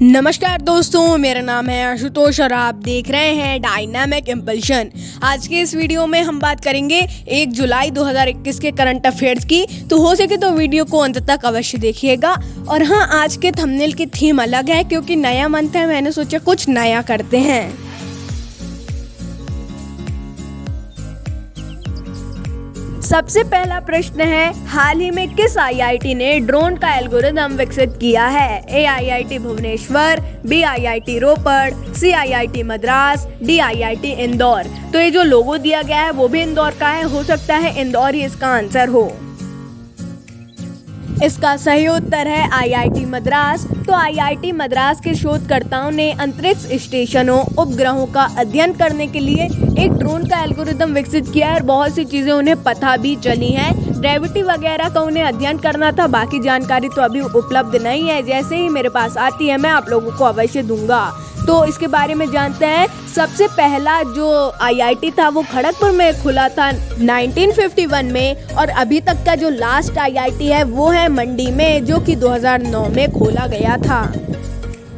नमस्कार दोस्तों, मेरा नाम है आशुतोष और आप देख रहे हैं डायनामिक इम्पल्शन। आज के इस वीडियो में हम बात करेंगे 1 जुलाई 2021 के करंट अफेयर्स की। तो हो सके तो वीडियो को अंत तक अवश्य देखिएगा। और हाँ, आज के थंबनेल की थीम अलग है क्योंकि नया मंथ है, मैंने सोचा कुछ नया करते हैं। सबसे पहला प्रश्न है, हाल ही में किस आईआईटी ने ड्रोन का एल्गोरिदम विकसित किया है? A IIT Bhubaneswar, B IIT Ropar, C IIT Madras, D IIT Indore. तो ये जो लोगो दिया गया है वो भी इंदौर का है, हो सकता है इंदौर ही इसका आंसर हो। इसका सही उत्तर है आईआईटी मद्रास। तो आईआईटी मद्रास के शोधकर्ताओं ने अंतरिक्ष स्टेशनों, उपग्रहों का अध्ययन करने के लिए एक ड्रोन का एल्गोरिदम विकसित किया है और बहुत सी चीजें उन्हें पता भी चली हैं। ग्रेविटी वगैरह का उन्हें अध्ययन करना था, बाकी जानकारी तो अभी उपलब्ध नहीं है। जैसे ही मेरे पास आती है मैं आप लोगों को अवश्य दूंगा। तो इसके बारे में जानते हैं। सबसे पहला जो आईआईटी था वो खड़गपुर में खुला था 1951 में, और अभी तक का जो लास्ट आईआईटी है वो है मंडी में, जो कि 2009 में खोला गया था।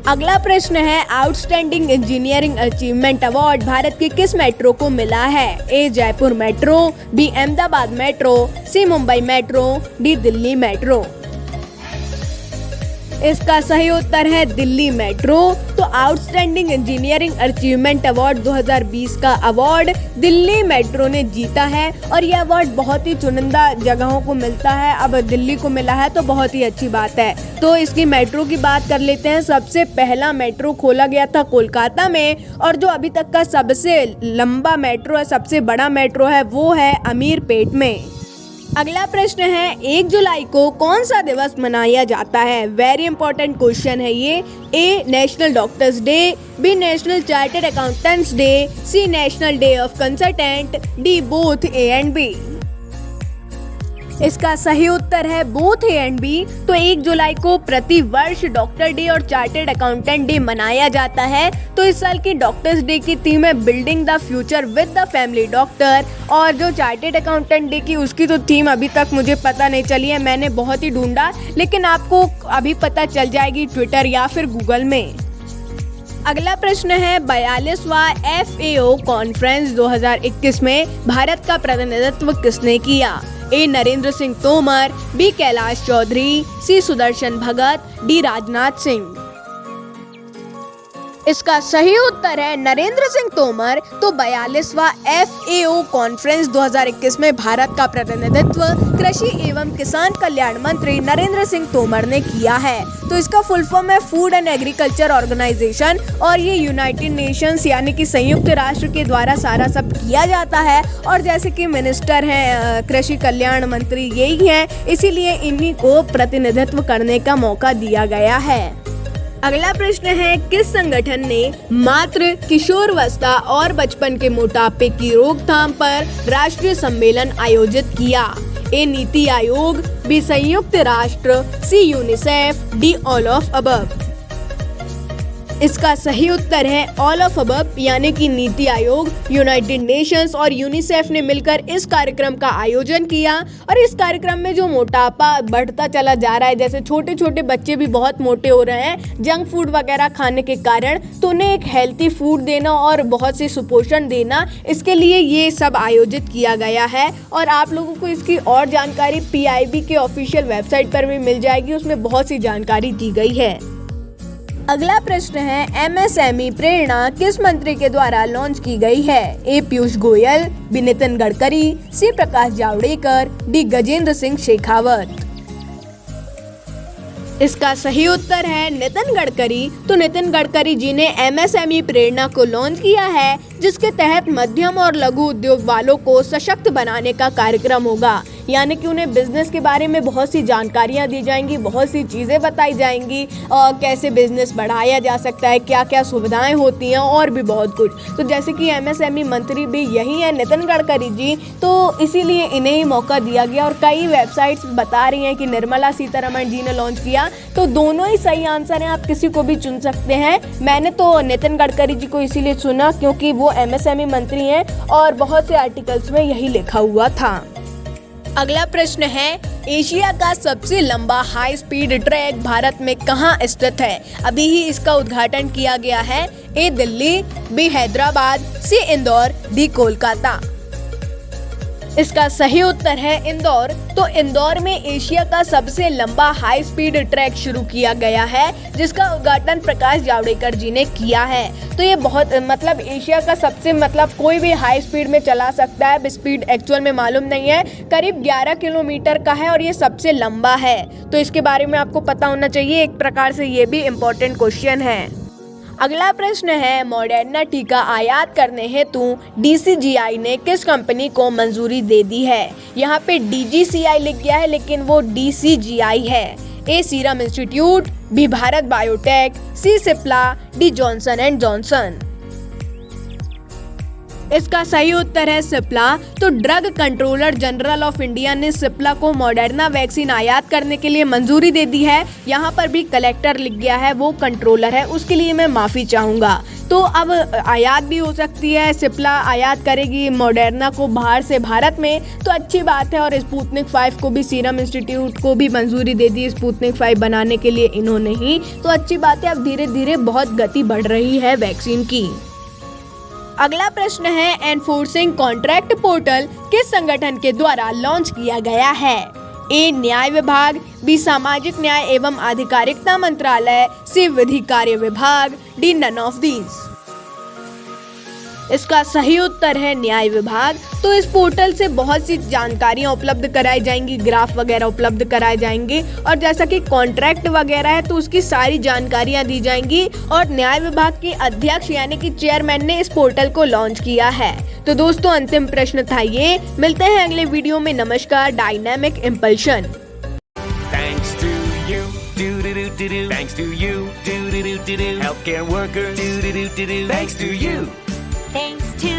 अगला प्रश्न है, outstanding engineering achievement award Bharat की किस मेट्रो को मिला है? A Jaipur metro, B Ahmedabad metro, C Mumbai metro, D Delhi metro. इसका सही उत्तर है दिल्ली मेट्रो। तो आउटस्टैंडिंग इंजीनियरिंग अचीवमेंट अवार्ड 2020 का अवार्ड दिल्ली मेट्रो ने जीता है और यह अवार्ड बहुत ही चुनिंदा जगहों को मिलता है। अब दिल्ली को मिला है तो बहुत ही अच्छी बात है। तो इसकी मेट्रो की बात कर लेते हैं। सबसे पहला मेट्रो खोला गया था कोलकाता में, और जो अभी तक का सबसे लंबा मेट्रो है, सबसे बड़ा मेट्रो है, वो है अमीरपेट में। अगला प्रश्न है, 1 जुलाई को कौन सा दिवस मनाया जाता है? वेरी इंपॉर्टेंट क्वेश्चन है ये। A national doctors day, B national chartered accountants day, C national day of consultant, D both A and B. इसका सही उत्तर है बोथ ए एंड बी। तो 1 जुलाई को प्रति वर्ष डॉक्टर डे और चार्टर्ड अकाउंटेंट डे मनाया जाता है। तो इस साल की डॉक्टर्स डे की थीम है building the future with the family doctor, और जो चार्टर्ड अकाउंटेंट डे की उसकी तो थीम अभी तक मुझे पता नहीं चली है, मैंने बहुत ही ढूंढा, लेकिन आपको अभी पता चल जाएगी ट्विटर या फिर गूगल में। अगला प्रश्न है, 42वां FAO कॉन्फ्रेंस 2021 में भारत का प्रतिनिधित्व किसने किया? ए नरेंद्र सिंह तोमर, बी कैलाश चौधरी, सी सुदर्शन भगत, डी राजनाथ सिंह। इसका सही उत्तर है नरेंद्र सिंह तोमर। तो 42वां FAO कॉन्फ्रेंस 2021 में भारत का प्रतिनिधित्व कृषि एवं किसान कल्याण मंत्री नरेंद्र सिंह तोमर ने किया है। तो इसका फुल फॉर्म है फूड एंड एग्रीकल्चर ऑर्गेनाइजेशन, और ये यूनाइटेड नेशंस यानी कि संयुक्त राष्ट्र के द्वारा सारा सब किया जाता है। और जैसे कि मिनिस्टर हैं कृषि कल्याण मंत्री यही हैं, इसीलिए इन्हीं को प्रतिनिधित्व करने का मौका दिया गया है। अगला प्रश्न है, किस संगठन ने मातृ किशोरावस्था और बचपन के मोटापे की रोकथाम पर राष्ट्रीय सम्मेलन आयोजित किया? ए नीति आयोग, बी संयुक्त राष्ट्र, C UNICEF, D all of above. इसका सही उत्तर है ऑल ऑफ अबव, यानी कि नीति आयोग, यूनाइटेड नेशंस और यूनिसेफ ने मिलकर इस कार्यक्रम का आयोजन किया। और इस कार्यक्रम में जो मोटापा बढ़ता चला जा रहा है, जैसे छोटे छोटे बच्चे भी बहुत मोटे हो रहे हैं जंक फूड वगैरह खाने के कारण, तो उन्हें एक हेल्थी फूड देना और बहुत से सुपोषण देना, इसके लिए ये सब आयोजित किया गया है। और आप लोगों को इसकी और जानकारी PIB के ऑफिशियल वेबसाइट पर भी मिल जाएगी, उसमें बहुत सी जानकारी दी गई है। अगला प्रश्न है, MSME प्रेरणा किस मंत्री के द्वारा लॉन्च की गई है? ए पीयूष गोयल, बी नितिन गडकरी, सी प्रकाश जावड़ेकर, डी गजेंद्र सिंह शेखावत। इसका सही उत्तर है नितिन गडकरी। तो नितिन गडकरी जी ने MSME प्रेरणा को लॉन्च किया है, जिसके तहत मध्यम और लघु उद्योग वालों को सशक्त बनाने का कार्यक्रम होगा। यानी कि उन्हें बिजनेस के बारे में बहुत सी जानकारियां दी जाएंगी, बहुत सी चीज़ें बताई जाएंगी, कैसे बिजनेस बढ़ाया जा सकता है, क्या क्या सुविधाएं होती हैं और भी बहुत कुछ। तो जैसे कि MSME मंत्री भी यही है नितिन गडकरी जी, तो इसीलिए इन्हें ही मौका दिया गया। और कई वेबसाइट्स बता रही हैं कि निर्मला सीतारमण जी ने लॉन्च किया, तो दोनों ही सही आंसर हैं, आप किसी को भी चुन सकते हैं। मैंने तो नितिन गडकरी जी को इसीलिए चुना क्योंकि वो MSME मंत्री हैं और बहुत से आर्टिकल्स में यही लिखा हुआ था। अगला प्रश्न है, एशिया का सबसे लंबा हाई स्पीड ट्रैक भारत में कहाँ स्थित है? अभी ही इसका उद्घाटन किया गया है। ए दिल्ली, बी हैदराबाद, सी इंदौर, डी कोलकाता। इसका सही उत्तर है इंदौर। तो इंदौर में एशिया का सबसे लंबा हाई स्पीड ट्रैक शुरू किया गया है, जिसका उद्घाटन प्रकाश जावड़ेकर जी ने किया है। तो ये बहुत एशिया का सबसे कोई भी हाई स्पीड में चला सकता है। स्पीड एक्चुअल में मालूम नहीं है, करीब 11 किलोमीटर का है और ये सबसे लंबा है। तो इसके बारे में आपको पता होना चाहिए। एक प्रकार से ये भी इम्पोर्टेंट क्वेश्चन है। अगला प्रश्न है, मॉडर्ना टीका आयात करने हेतु DCGI ने किस कंपनी को मंजूरी दे दी है? यहाँ पे DGCI लिख गया है, लेकिन वो DCGI है। A serum institute, B Bharat biotech, C Cipla, D Johnson and Johnson. इसका सही उत्तर है सिप्ला। तो drug controller general of India ने सिप्ला को मॉडर्ना वैक्सीन आयात करने के लिए मंजूरी दे दी है। यहाँ पर भी कलेक्टर लिख गया है, वो कंट्रोलर है, उसके लिए मैं माफी चाहूंगा। तो अब आयात भी हो सकती है, सिप्ला आयात करेगी मॉडर्ना को बाहर से भारत में, तो अच्छी बात है। और स्पुतनिक 5 को भी सीरम इंस्टीट्यूट को भी मंजूरी दे दी स्पुतनिक 5 बनाने के लिए इन्होंने ही, तो अच्छी बात है। अब धीरे धीरे बहुत गति बढ़ रही है वैक्सीन की। अगला प्रश्न है, एनफोर्सिंग कॉन्ट्रैक्ट पोर्टल किस संगठन के द्वारा लॉन्च किया गया है? ए न्याय विभाग, बी सामाजिक न्याय एवं आधिकारिकता मंत्रालय, सी विधि कार्य विभाग, डी नन ऑफ दीज। इसका सही उत्तर है न्याय विभाग। तो इस पोर्टल से बहुत सी जानकारियां उपलब्ध कराई जाएंगी, ग्राफ वगैरह उपलब्ध कराए जाएंगे, और जैसा कि कॉन्ट्रैक्ट वगैरह है तो उसकी सारी जानकारियां दी जाएंगी। और न्याय विभाग के अध्यक्ष यानी कि चेयरमैन ने इस पोर्टल को लॉन्च किया है। तो दोस्तों, अंतिम प्रश्न था ये। मिलते हैं अगले वीडियो में। नमस्कार। Dynamic impulsion. Thanks to you, do-do-do-do-do. Thanks to you, do-do-do-do-do. Healthcare workers, do-do-do-do-do. Thanks to you. Thanks to